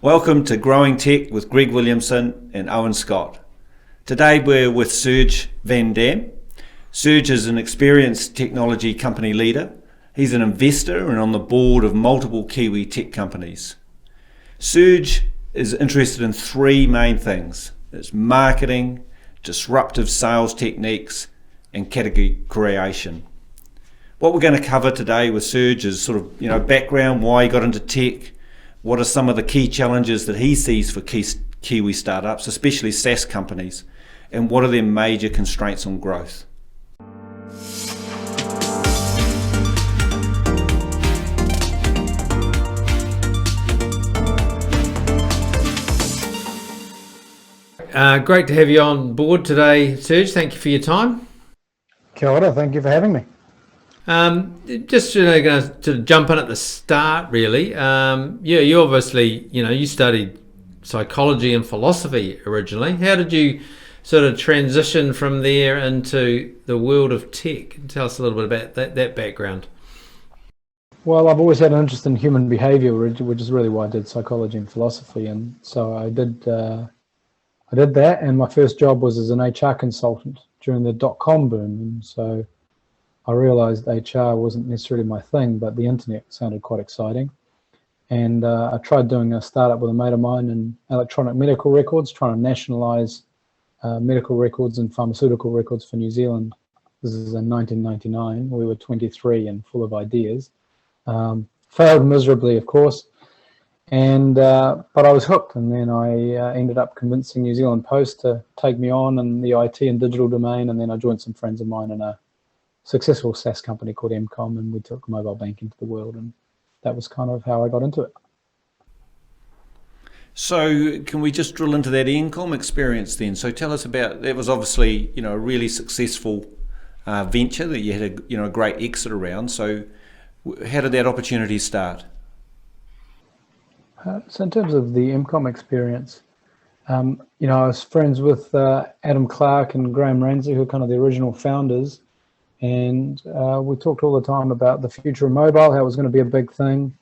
Welcome to Growing Tech with Greg Williamson and Owen Scott. Today we're with Serge van Dam. Serge is an experienced technology company leader. He's an investor and on the board of multiple Kiwi tech companies. Serge is interested in three main things. It's marketing, disruptive sales techniques, and category creation. What we're going to cover today with Serge is sort of, background, why he got into tech, what are some of the key challenges that he sees for Kiwi startups, especially SaaS companies, and what are their major constraints on growth. Great to have you on board today, Serge. Thank you for your time. Kia ora, thank you for having me. Just going to jump in at the start, really. You obviously, you studied psychology and philosophy originally. How did you sort of transition from there into the world of tech? Tell us a little bit about that background. Well, I've always had an interest in human behaviour, which is really why I did psychology and philosophy, and so I did that. And my first job was as an HR consultant during the .com boom, and so I realised HR wasn't necessarily my thing, but the internet sounded quite exciting. And I tried doing a startup with a mate of mine in electronic medical records, trying to nationalise medical records and pharmaceutical records for New Zealand. This is in 1999. We were 23 and full of ideas. Failed miserably, of course. And but I was hooked, and then I ended up convincing New Zealand Post to take me on in the IT and digital domain, and then I joined some friends of mine in a successful SaaS company called MCOM, and we took mobile banking to the world, and that was kind of how I got into it. So can we just drill into that MCOM experience then? So tell us about, that was obviously, a really successful venture that you had a great exit around. So how did that opportunity start? So in terms of the MCOM experience, I was friends with Adam Clark and Graham Ramsey, who are kind of the original founders. And we talked all the time about the future of mobile, how it was going to be a big thing.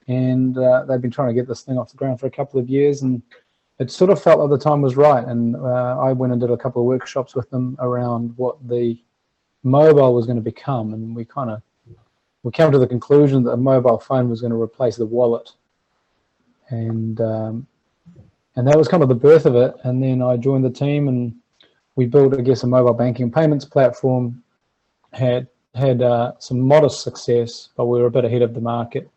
And they'd been trying to get this thing off the ground for a couple of years. And it sort of felt like the time was right. And I went and did a couple of workshops with them around what the mobile was going to become. And we came to the conclusion that a mobile phone was going to replace the wallet. And that was kind of the birth of it. And then I joined the team, and we built, a mobile banking and payments platform. Had some modest success, but we were a bit ahead of the market.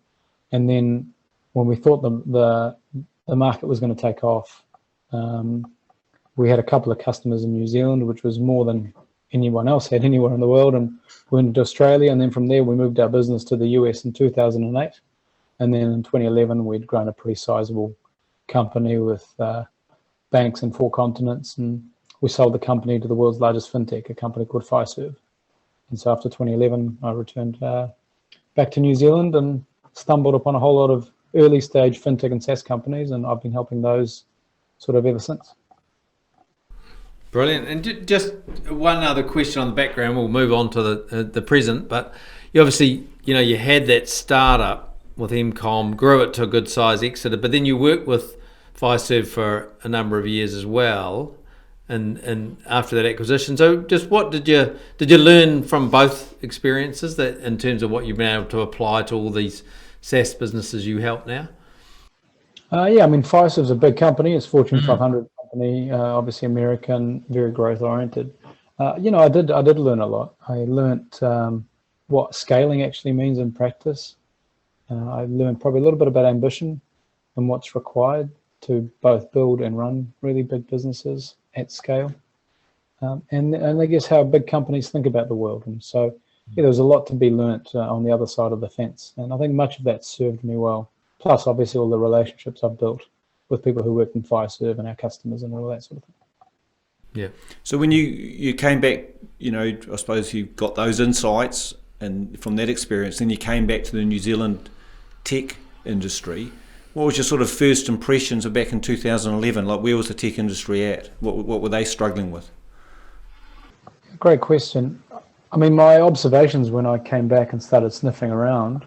And then when we thought the market was going to take off, we had a couple of customers in New Zealand, which was more than anyone else had anywhere in the world. And we went to Australia, and then from there we moved our business to the US in 2008. And then in 2011 we'd grown a pretty sizable company with banks in 4 continents, and we sold the company to the world's largest FinTech, a company called Fiserv. And so after 2011, I returned back to New Zealand and stumbled upon a whole lot of early stage FinTech and SaaS companies, and I've been helping those sort of ever since. Brilliant. And just one other question on the background, we'll move on to the present, but you obviously, you had that startup with MCOM, grew it to a good size, exited, but then you worked with Fiserv for a number of years as well. And after that acquisition, so just what did you learn from both experiences, that in terms of what you've been able to apply to all these SaaS businesses you help now? Fiserv's a big company. It's Fortune 500 company, obviously American, very growth oriented. I did learn a lot. I learned what scaling actually means in practice. I learned probably a little bit about ambition and what's required to both build and run really big businesses at scale, and I guess how big companies think about the world. And so there was a lot to be learnt on the other side of the fence, and I think much of that served me well, plus obviously all the relationships I've built with people who worked in Fiserv and our customers and all that sort of thing. Yeah. So when you came back, I suppose you got those insights, and from that experience then you came back to the New Zealand tech industry. What was your sort of first impressions of back in 2011? Like, where was the tech industry at? What were they struggling with? Great question. My observations when I came back and started sniffing around,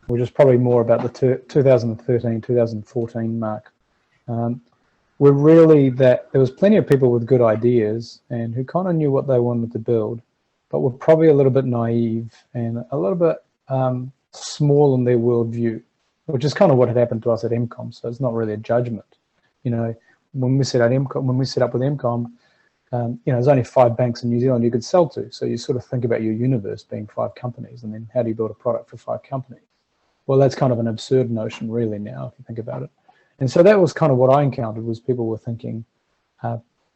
were just probably more about the 2013, 2014 mark. were really that there was plenty of people with good ideas and who kind of knew what they wanted to build, but were probably a little bit naive and a little bit small in their worldview, which is kind of what had happened to us at MCOM. So it's not really a judgment. You know, when we set up with MCOM, there's only 5 banks in New Zealand you could sell to. So you sort of think about your universe being 5 companies, and then how do you build a product for 5 companies? Well, that's kind of an absurd notion really now, if you think about it. And so that was kind of what I encountered, was people were thinking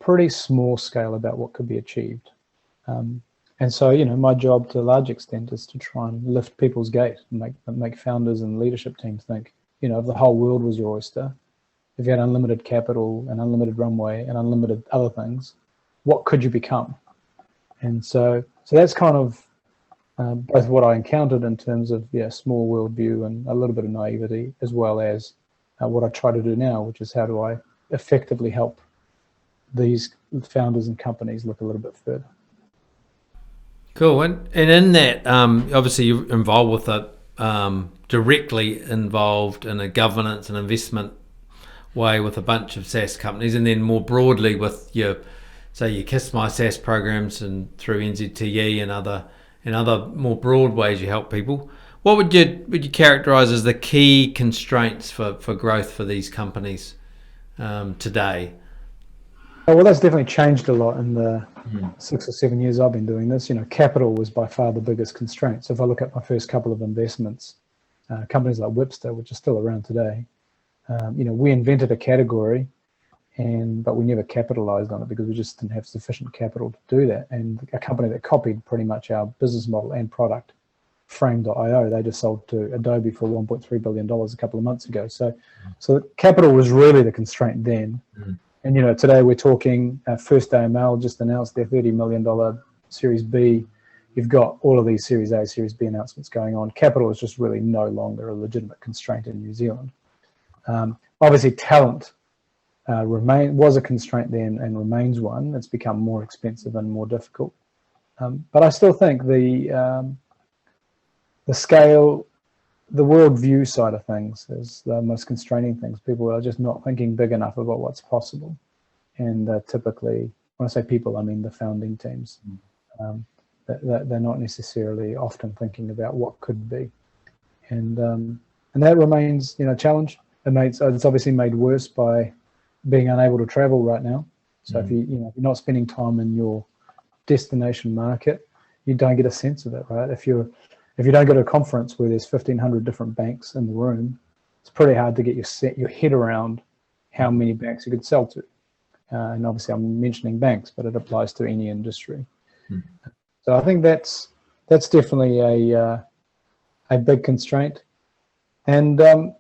pretty small scale about what could be achieved. And so, my job to a large extent is to try and lift people's gate and make founders and leadership teams think, if the whole world was your oyster, if you had unlimited capital and unlimited runway and unlimited other things, what could you become? And so that's kind of both what I encountered in terms of small worldview and a little bit of naivety, as well as what I try to do now, which is how do I effectively help these founders and companies look a little bit further. Cool. And in that, obviously you're involved with it, directly involved in a governance and investment way with a bunch of SaaS companies, and then more broadly with your Kiss My SaaS programs and through NZTE and other more broad ways you help people. What would you characterise as the key constraints for growth for these companies today? Well, that's definitely changed a lot in the 6 or 7 years I've been doing this. Capital was by far the biggest constraint. So if I look at my first couple of investments, companies like Whipster, which are still around today, we invented a category, but we never capitalized on it because we just didn't have sufficient capital to do that. And a company that copied pretty much our business model and product, Frame.io, they just sold to Adobe for $1.3 billion a couple of months ago. So capital was really the constraint then. And today we're talking, First AML just announced their $30 million Series B. You've got all of these Series A, Series B announcements going on. Capital is just really no longer a legitimate constraint in New Zealand. Obviously, talent was a constraint then and remains one. It's become more expensive and more difficult. But I still think the scale, the worldview side of things is the most constraining things. People are just not thinking big enough about what's possible. And typically, when I say people, I mean the founding teams. They're not necessarily often thinking about what could be. And that remains, a challenge. It's obviously made worse by being unable to travel right now. So if you're not spending time in your destination market, you don't get a sense of it, right? If you don't go to a conference where there's 1,500 different banks in the room, it's pretty hard to get your head around how many banks you could sell to. And obviously I'm mentioning banks, but it applies to any industry. So I think that's definitely a big constraint. And the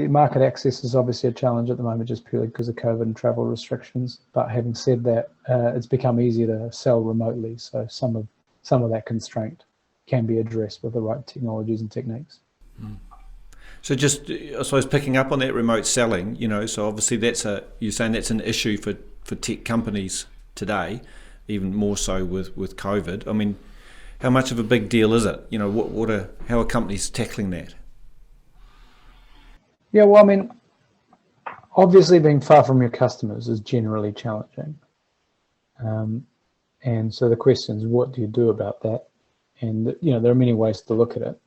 market access is obviously a challenge at the moment, just purely because of COVID and travel restrictions. But having said that, it's become easier to sell remotely. So some of that constraint can be addressed with the right technologies and techniques. So just, I suppose, picking up on that remote selling, so obviously you're saying that's an issue for tech companies today, even more so with COVID. I mean, how much of a big deal is it? How are companies tackling that? Yeah, well, I mean, obviously being far from your customers is generally challenging. And so the question is, what do you do about that? And, there are many ways to look at it.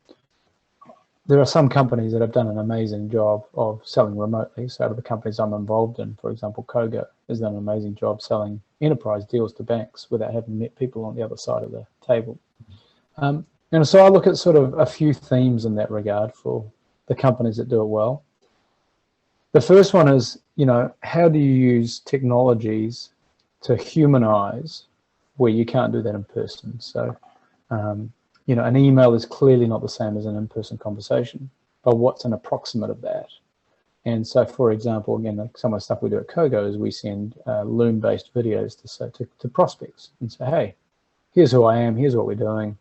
There are some companies that have done an amazing job of selling remotely. So out of the companies I'm involved in, for example, Kogo has done an amazing job selling enterprise deals to banks without having met people on the other side of the table. And so I look at sort of a few themes in that regard for the companies that do it well. The first one is, how do you use technologies to humanize where you can't do that in person? So, an email is clearly not the same as an in-person conversation, but what's an approximate of that? And so, for example, again, some of the stuff we do at Kogo is we send Loom-based videos to prospects and say, hey, here's who I am, here's what we're doing,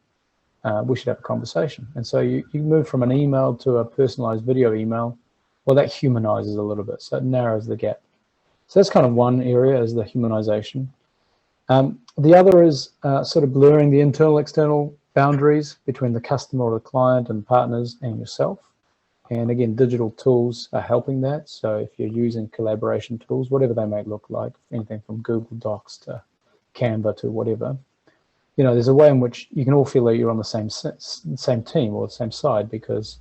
we should have a conversation. And so you move from an email to a personalized video email. Well, that humanizes a little bit, so it narrows the gap. So that's kind of one area, is the humanization. The other is sort of blurring the internal-external boundaries between the customer or the client and partners and yourself. And again, digital tools are helping that. So if you're using collaboration tools, whatever they may look like, anything from Google Docs to Canva to whatever, there's a way in which you can all feel that you're on the same team or the same side because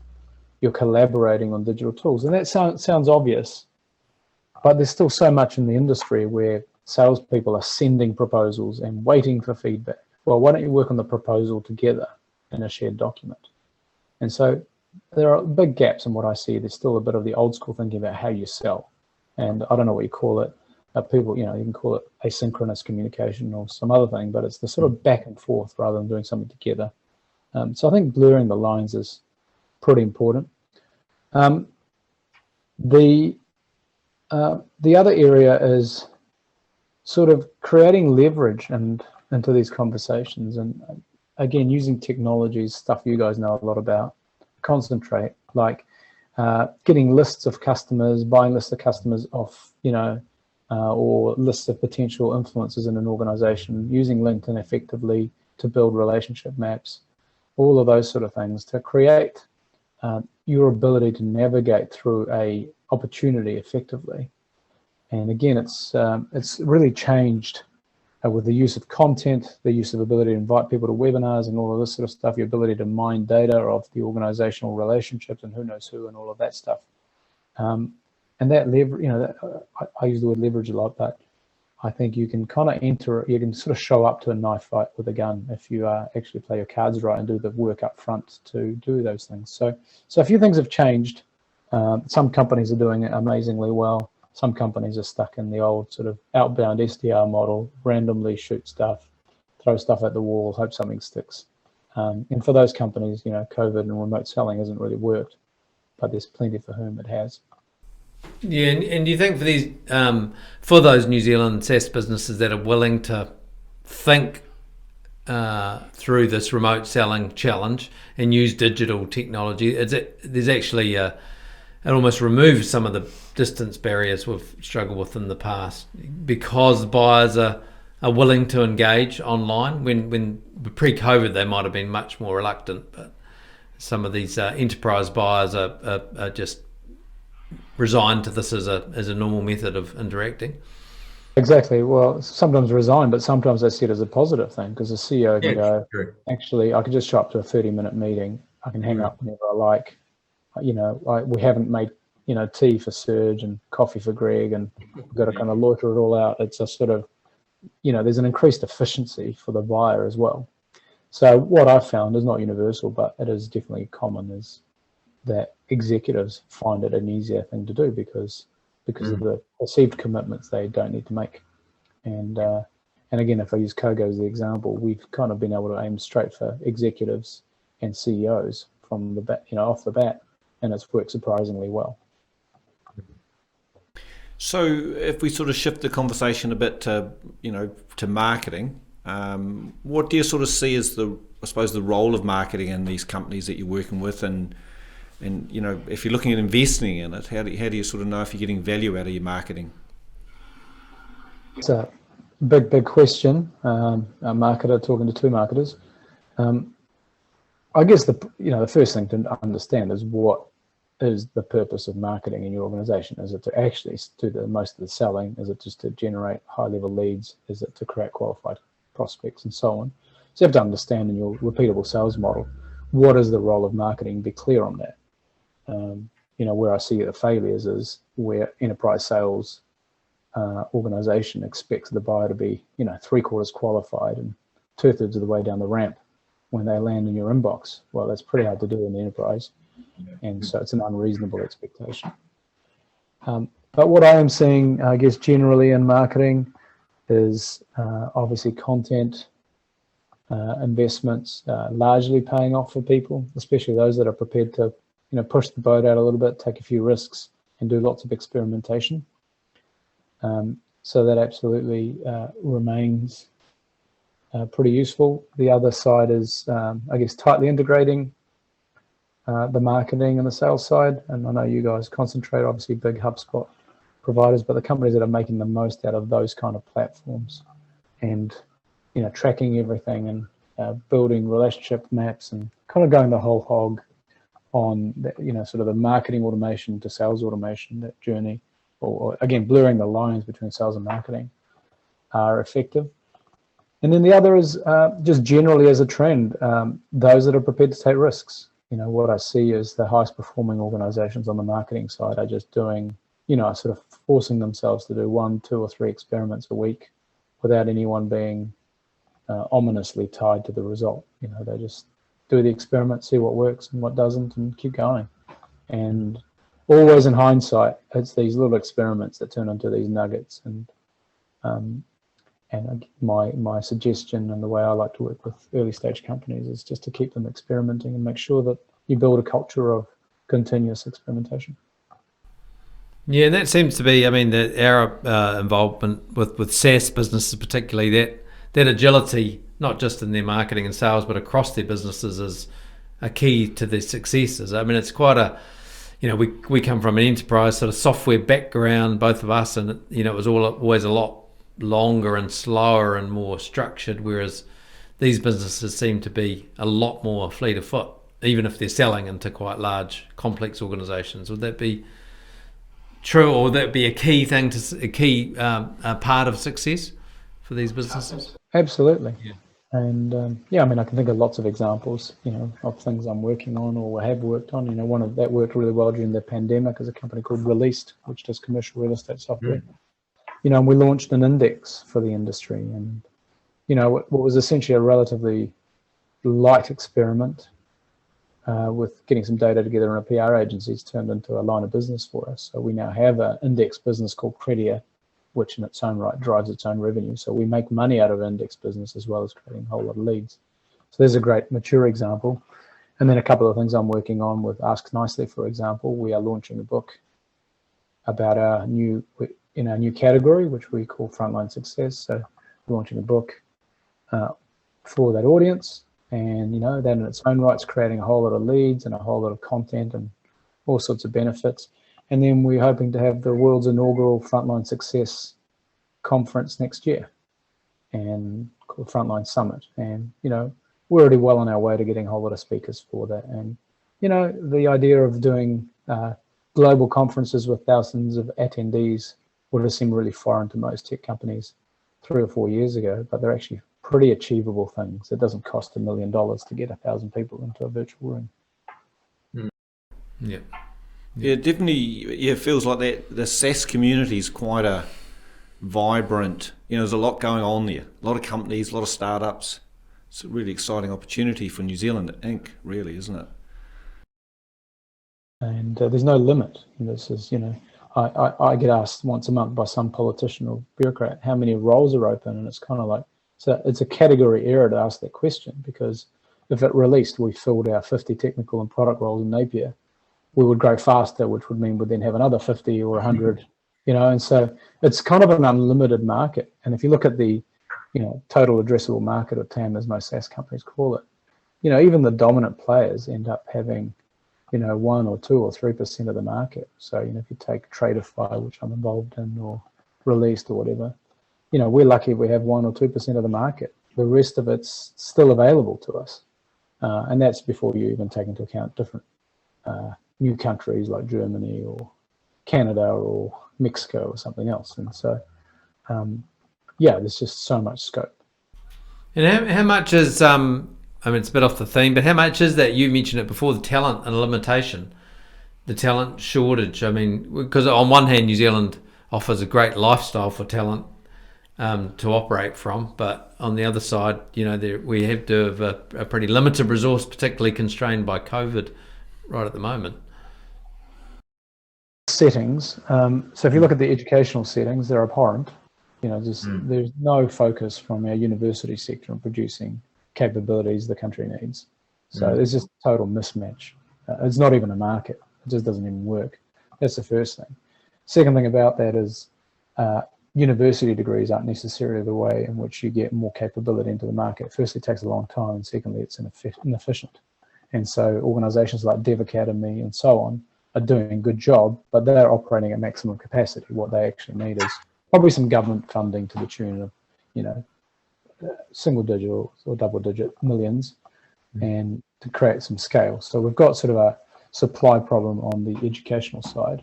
you're collaborating on digital tools. And that sounds obvious, but there's still so much in the industry where salespeople are sending proposals and waiting for feedback. Well, why don't you work on the proposal together in a shared document? And so there are big gaps in what I see. There's still a bit of the old school thinking about how you sell. And I don't know what you call it. People, you can call it asynchronous communication or some other thing, but it's the sort of back and forth rather than doing something together. So I think blurring the lines is pretty important. The other area is sort of creating leverage into these conversations, and again, using technologies, stuff you guys know a lot about, concentrate, like getting lists of customers, buying lists of customers off, or lists of potential influencers in an organization, using LinkedIn effectively to build relationship maps, all of those sort of things to create your ability to navigate through a opportunity effectively. And again, it's really changed with the use of content, the use of ability to invite people to webinars and all of this sort of stuff, your ability to mine data of the organizational relationships and who knows who and all of that stuff. And that leverage, I use the word leverage a lot, but I think you can kind of you can sort of show up to a knife fight with a gun if you actually play your cards right and do the work up front to do those things. So a few things have changed. Some companies are doing it amazingly well. Some companies are stuck in the old sort of outbound SDR model, randomly shoot stuff, throw stuff at the wall, hope something sticks. And for those companies, COVID and remote selling hasn't really worked, but there's plenty for whom it has. Yeah, and do you think for these, for those New Zealand SaaS businesses that are willing to think through this remote selling challenge and use digital technology, there's actually it almost removes some of the distance barriers we've struggled with in the past because buyers are willing to engage online. When pre-COVID they might have been much more reluctant, but some of these enterprise buyers are just resigned to this as a normal method of interacting. Exactly. Well, sometimes resigned, but sometimes I see it as a positive thing because the CEO can go, true. Actually, I can just show up to a 30-minute meeting. I can hang up whenever I like. We haven't made, tea for Serge and coffee for Greg, and we've got to kind of loiter it all out. It's a sort of, there's an increased efficiency for the buyer as well. So what I've found is not universal, but it is definitely common, is that executives find it an easier thing to do because of the perceived commitments they don't need to make. And again, if I use Kogo as the example, we've kind of been able to aim straight for executives and CEOs from the bat, off the bat, and it's worked surprisingly well. So if we sort of shift the conversation a bit to, to marketing, what do you sort of see as the role of marketing in these companies that you're working with, and if you're looking at investing in it, how do you sort of know if you're getting value out of your marketing? It's a big question. A marketer talking to two marketers. I guess the first thing to understand is what is the purpose of marketing in your organization. Is it to actually do most of the selling? Is it just to generate high-level leads? Is it to create qualified prospects and so on? So you have to understand in your repeatable sales model, what is the role of marketing? Be clear on that. Where I see the failures is where enterprise sales organization expects the buyer to be, 3/4 qualified and 2/3 of the way down the ramp when they land in your inbox. Well, that's pretty hard to do in the enterprise. And so it's an unreasonable expectation. But what I am seeing, I guess, generally in marketing is obviously content investments largely paying off for people, especially those that are prepared to, push the boat out a little bit, take a few risks, and do lots of experimentation. So that absolutely remains pretty useful. The other side is, I guess, tightly integrating the marketing and the sales side. And I know you guys concentrate, obviously, big HubSpot providers, but the companies that are making the most out of those kind of platforms and, tracking everything and building relationship maps and kind of going the whole hog on that, sort of the marketing automation to sales automation, that journey, or again, blurring the lines between sales and marketing, are effective. And then the other is just generally as a trend, those that are prepared to take risks. What I see is the highest performing organizations on the marketing side are just doing, sort of forcing themselves to do 1, 2, or 3 experiments a week without anyone being ominously tied to the result. They just do the experiment, see what works and what doesn't, and keep going. And always in hindsight, it's these little experiments that turn into these nuggets. And my suggestion and the way I like to work with early stage companies is just to keep them experimenting and make sure that you build a culture of continuous experimentation. Yeah, and that seems to be, our involvement with SaaS businesses particularly, that agility, not just in their marketing and sales, but across their businesses, is a key to their successes. It's quite a, we come from an enterprise sort of software background, both of us, and it was always a lot longer and slower and more structured, whereas these businesses seem to be a lot more fleet of foot, even if they're selling into quite large, complex organizations. Would that be true, or would that be a key thing, a part of success for these businesses? Absolutely. Yeah. And I can think of lots of examples, of things I'm working on or have worked on. One of that worked really well during the pandemic is a company called Released, which does commercial real estate software. And we launched an index for the industry, and what was essentially a relatively light experiment with getting some data together in a PR agency has turned into a line of business for us. So we now have an index business called Credia, which in its own right drives its own revenue. So we make money out of index business as well as creating a whole lot of leads. So there's a great mature example. And then a couple of things I'm working on with Ask Nicely, for example. We are launching a book about our new category, which we call Frontline Success. So we're launching a book for that audience. And, that in its own right is creating a whole lot of leads and a whole lot of content and all sorts of benefits. And then we're hoping to have the world's inaugural Frontline Success conference next year, and called Frontline Summit. And, we're already well on our way to getting a whole lot of speakers for that. And, the idea of doing global conferences with thousands of attendees would have seemed really foreign to most tech companies 3 or 4 years ago, but they're actually pretty achievable things. It doesn't cost $1 million to get 1,000 people into a virtual room. Yeah. Yeah, definitely. Yeah, it feels like that. The SaaS community is quite a vibrant. There's a lot going on there. A lot of companies, a lot of startups. It's a really exciting opportunity for New Zealand Inc. Really, isn't it? And there's no limit. And this is, I get asked once a month by some politician or bureaucrat how many roles are open, and it's kind of like, so it's a category error to ask that question, because if at Released we filled our 50 technical and product roles in Napier, we would grow faster, which would mean we'd then have another 50 or 100, and so it's kind of an unlimited market. And if you look at the, total addressable market, or TAM as most SaaS companies call it, even the dominant players end up having, 1 or 2 or 3% of the market. So, if you take Tradeify, which I'm involved in, or Released or whatever, we're lucky if we have 1 or 2% of the market. The rest of it's still available to us. And that's before you even take into account different new countries like Germany or Canada or Mexico or something else. And so, there's just so much scope. And how much is, it's a bit off the theme, but how much is that? You mentioned it before, the talent and limitation, the talent shortage. Because on one hand, New Zealand offers a great lifestyle for talent to operate from, but on the other side, we have to have a pretty limited resource, particularly constrained by COVID right at the moment. Settings. So if you look at the educational settings, they're abhorrent. There's no focus from our university sector on producing capabilities the country needs. So there's just total mismatch. It's not even a market. It just doesn't even work. That's the first thing. Second thing about that is university degrees aren't necessarily the way in which you get more capability into the market. Firstly, it takes a long time, and secondly, it's inefficient. And so organizations like Dev Academy and so on are doing a good job, but they're operating at maximum capacity. What they actually need is probably some government funding to the tune of, single digit or double digit millions, and to create some scale. So we've got sort of supply problem on the educational side.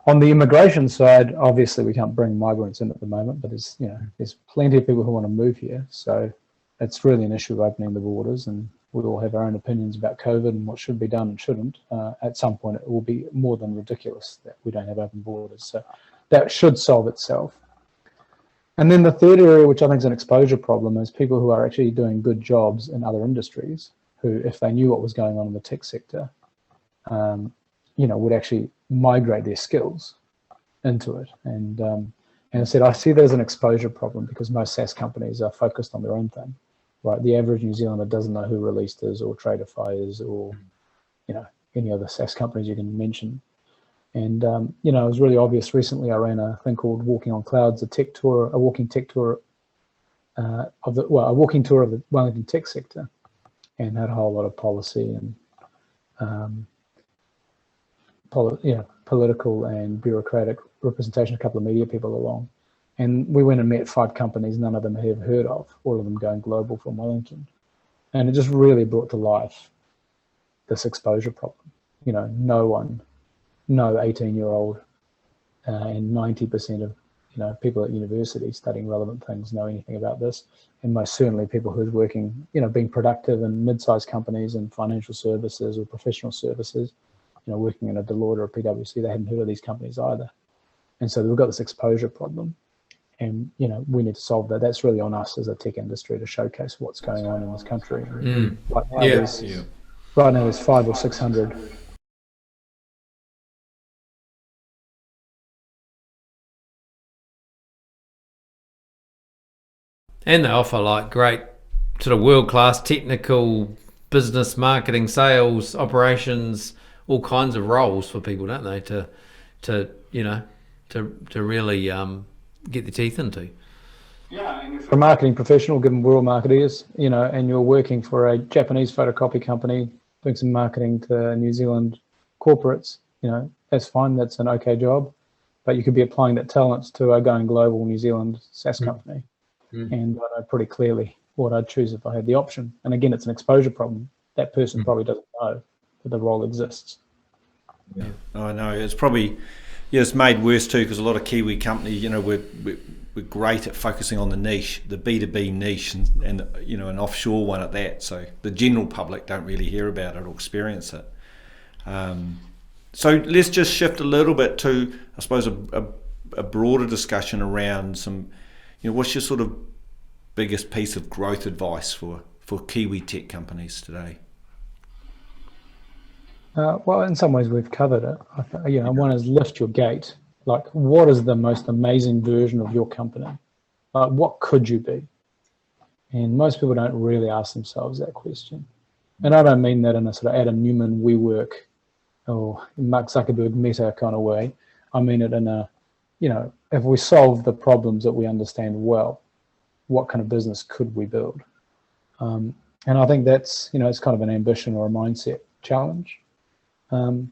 On the immigration side, obviously we can't bring migrants in at the moment, but there's plenty of people who want to move here. So it's really an issue of opening the borders, and we all have our own opinions about COVID and what should be done and shouldn't. At some point, it will be more than ridiculous that we don't have open borders. So that should solve itself. And then the third area, which I think is an exposure problem, is people who are actually doing good jobs in other industries, who, if they knew what was going on in the tech sector, would actually migrate their skills into it. And I said, I see that as an exposure problem because most SaaS companies are focused on their own thing, right? The average New Zealander doesn't know who Released is or Tradeify is or, any other SaaS companies you can mention. And, it was really obvious. Recently, I ran a thing called Walking on Clouds, a walking tour of the Wellington tech sector, and had a whole lot of policy and political and bureaucratic representation, a couple of media people along. And we went and met 5 companies, none of them I have heard of, all of them going global from Wellington. And it just really brought to life this exposure problem. No 18-year-old and 90% of people at university studying relevant things know anything about this. And most certainly people who's working, being productive in mid-sized companies and financial services or professional services, working in a Deloitte or a PwC, they hadn't heard of these companies either. And so we've got this exposure problem, and we need to solve that. That's really on us as a tech industry to showcase what's going on in this country. Right now there's 500 or 600 and they offer great sort of world-class technical business, marketing, sales, operations, all kinds of roles for people, don't they, to really get their teeth into. Yeah, and if you're a marketing professional, given we're all marketers, and you're working for a Japanese photocopy company, doing some marketing to New Zealand corporates, that's fine, that's an okay job, but you could be applying that talent to a going global New Zealand SaaS company. And I know pretty clearly what I'd choose if I had the option. And again, it's an exposure problem. That person probably doesn't know that the role exists. Yeah, I know. It's probably it's made worse too because a lot of Kiwi companies, we're great at focusing on the niche, the B2B niche, and an offshore one at that. So the general public don't really hear about it or experience it. So let's just shift a little bit to, I suppose, a broader discussion around some. What's your sort of biggest piece of growth advice for Kiwi tech companies today? Well, in some ways we've covered it. One is lift your gate. What is the most amazing version of your company? What could you be? And most people don't really ask themselves that question. And I don't mean that in a sort of Adam Newman WeWork or Mark Zuckerberg Meta kind of way. I mean it in a, if we solve the problems that we understand well, what kind of business could we build? And I think that's, it's kind of an ambition or a mindset challenge. And,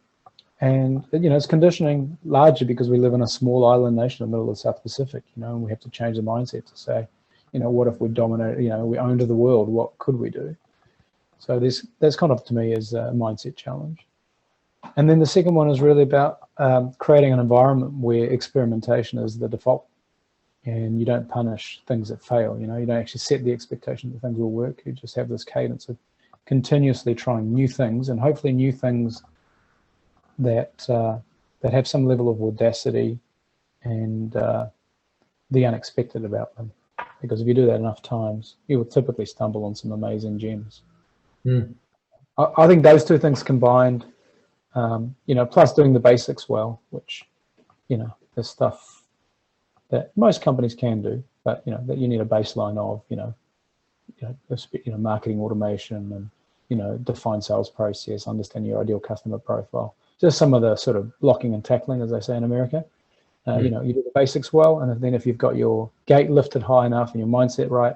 it's conditioning largely because we live in a small island nation in the middle of the South Pacific, and we have to change the mindset to say, what if we dominate, we owned the world, what could we do? So that's kind of, to me, is a mindset challenge. And then the second one is really about creating an environment where experimentation is the default, and you don't punish things that fail. You don't actually set the expectation that things will work. You just have this cadence of continuously trying new things, and hopefully new things that have some level of audacity and the unexpected about them. Because if you do that enough times, you will typically stumble on some amazing gems. I think those two things combined, plus doing the basics well, which, is stuff that most companies can do, but, that you need a baseline of, marketing automation and, define sales process, understand your ideal customer profile. Just some of the sort of blocking and tackling, as they say in America. You do the basics well, and then if you've got your gate lifted high enough and your mindset right,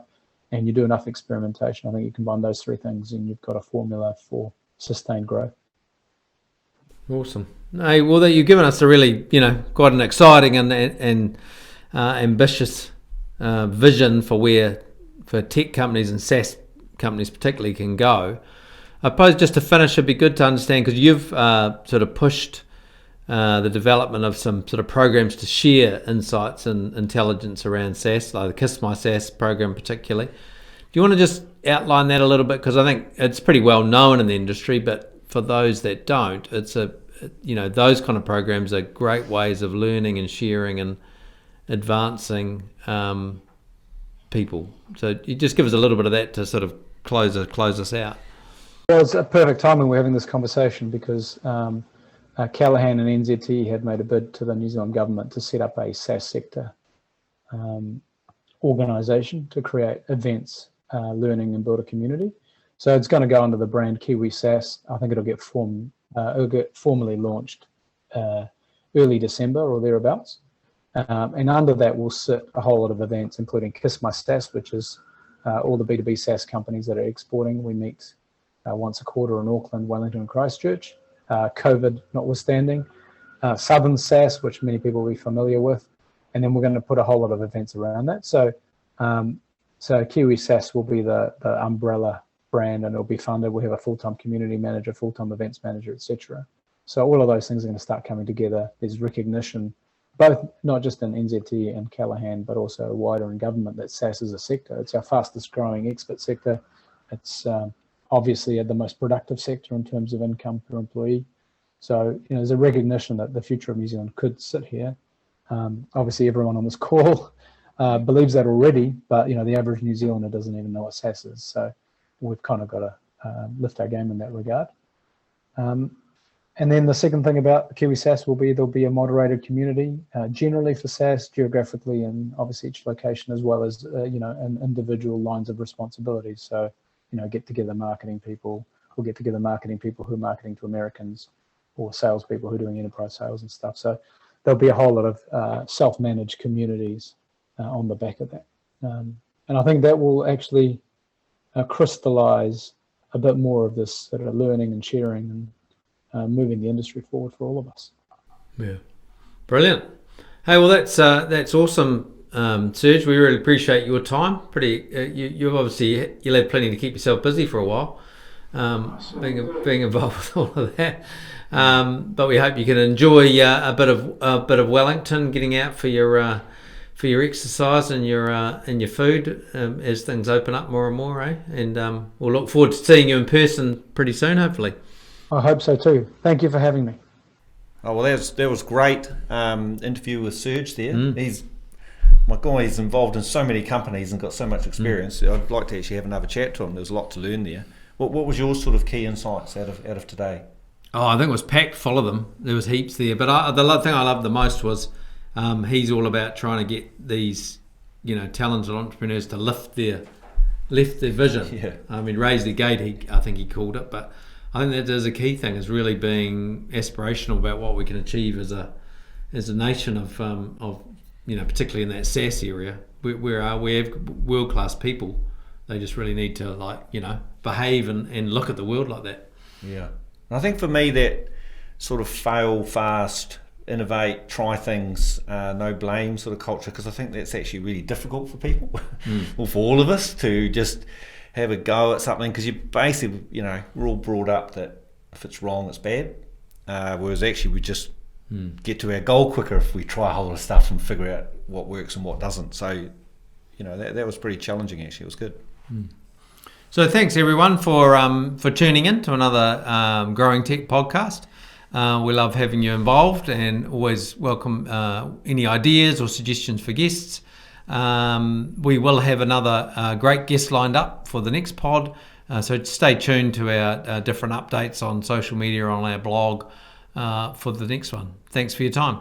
and you do enough experimentation, I think you combine those three things and you've got a formula for sustained growth. Awesome. Hey, well, you've given us a really, quite an exciting and ambitious vision for where tech companies and SaaS companies particularly can go. I suppose just to finish, it'd be good to understand, because you've sort of pushed the development of some sort of programs to share insights and intelligence around SaaS, like the Kiss My SaaS program particularly. Do you want to just outline that a little bit? Because I think it's pretty well known in the industry, but for those that don't, those kind of programs are great ways of learning and sharing and advancing people. So you just give us a little bit of that to sort of close us out. Well, it's a perfect timing we're having this conversation, because Callaghan and NZT had made a bid to the New Zealand government to set up a SaaS sector organisation to create events, learning and build a community. So it's going to go under the brand Kiwi SaaS. I think it'll get formally launched early December or thereabouts. And under that will sit a whole lot of events, including Kiss My SaaS, which is all the B2B SaaS companies that are exporting. We meet once a quarter in Auckland, Wellington and Christchurch, COVID notwithstanding. Southern SaaS, which many people will be familiar with. And then we're going to put a whole lot of events around that. So Kiwi SaaS will be the umbrella brand, and it'll be funded. We have a full-time community manager, full-time events manager, etc. So all of those things are going to start coming together. There's recognition, both not just in NZT and Callaghan, but also wider in government, that SaaS is a sector. It's our fastest growing expert sector. It's obviously the most productive sector in terms of income per employee. So there's a recognition that the future of New Zealand could sit here. Obviously, everyone on this call believes that already, but the average New Zealander doesn't even know what SaaS is. So we've kind of got to lift our game in that regard. And then the second thing about the Kiwi SaaS will be there'll be a moderated community, generally for SaaS, geographically, and obviously each location, as well as in individual lines of responsibility. So get together marketing people, or get together marketing people who are marketing to Americans, or salespeople who are doing enterprise sales and stuff. So there'll be a whole lot of self-managed communities on the back of that. And I think that will actually crystallize a bit more of this sort of learning and sharing and moving the industry forward for all of us. Yeah, brilliant. Hey, well, that's awesome, Serge. We really appreciate your time. You've obviously you'll have plenty to keep yourself busy for a while, being involved with all of that. But we hope you can enjoy a bit of Wellington, getting out for your exercise and your food as things open up more and more, eh? And we'll look forward to seeing you in person pretty soon, hopefully. I hope so too. Thank you for having me. Oh, well, that was great interview with Serge there. He's involved in so many companies and got so much experience. I'd like to actually have another chat to him. There's a lot to learn there. What was your sort of key insights out of today? Oh, I think it was packed full of them. There was heaps there. But the thing I loved the most was he's all about trying to get these, talented entrepreneurs to lift their vision. Yeah. I mean, raise their gate, I think he called it. But I think that is a key thing, is really being aspirational about what we can achieve as a nation of particularly in that SaaS area. We have world-class people. They just really need to behave and look at the world like that. Yeah. And I think for me, that sort of fail fast, innovate, try things, no blame sort of culture, because I think that's actually really difficult for people, or for all of us, to just have a go at something, because you basically, we're all brought up that if it's wrong, it's bad. Whereas actually we just get to our goal quicker if we try a whole lot of stuff and figure out what works and what doesn't. So, that was pretty challenging actually. It was good. So thanks everyone for tuning in to another Growing Tech podcast. We love having you involved, and always welcome any ideas or suggestions for guests. We will have another great guest lined up for the next pod, so stay tuned to our different updates on social media, on our blog for the next one. Thanks for your time.